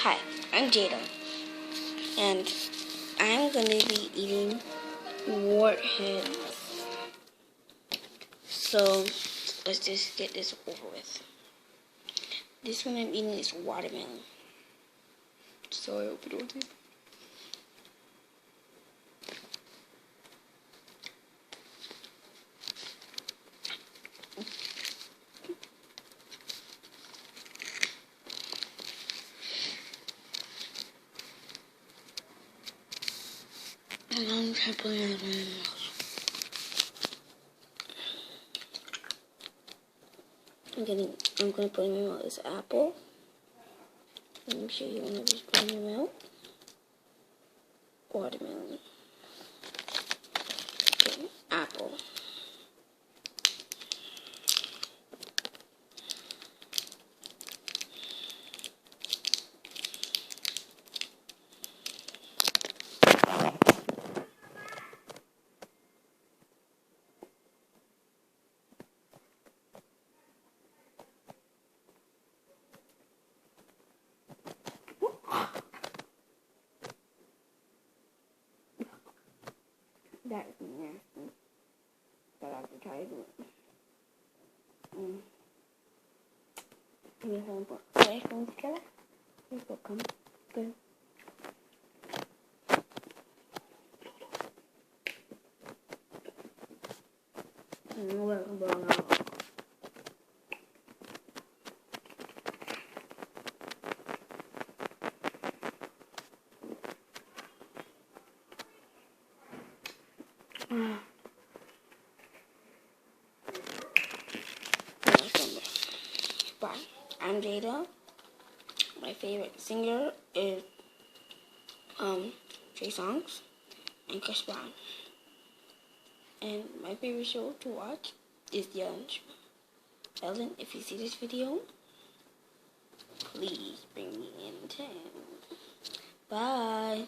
Hi, I'm Jada, and I'm going to be eating warheads. So, let's just get this over with. This one I'm eating is watermelon. So I hope you don't take it. I'm trying to put it in my mouth. I'm gonna put in my mouth this apple. Let me show you when I just put in my mouth. Watermelon. Okay, apple. That is nasty. But I have to try it. Voy a hacer un poco de música. Esto come good. No voy a comprar nada. Bye. I'm Jada. My favorite singer is Trey Songz and Chris Brown. And my favorite show to watch is The Ellen Show. Ellen, if you see this video, please bring me in 10. Bye.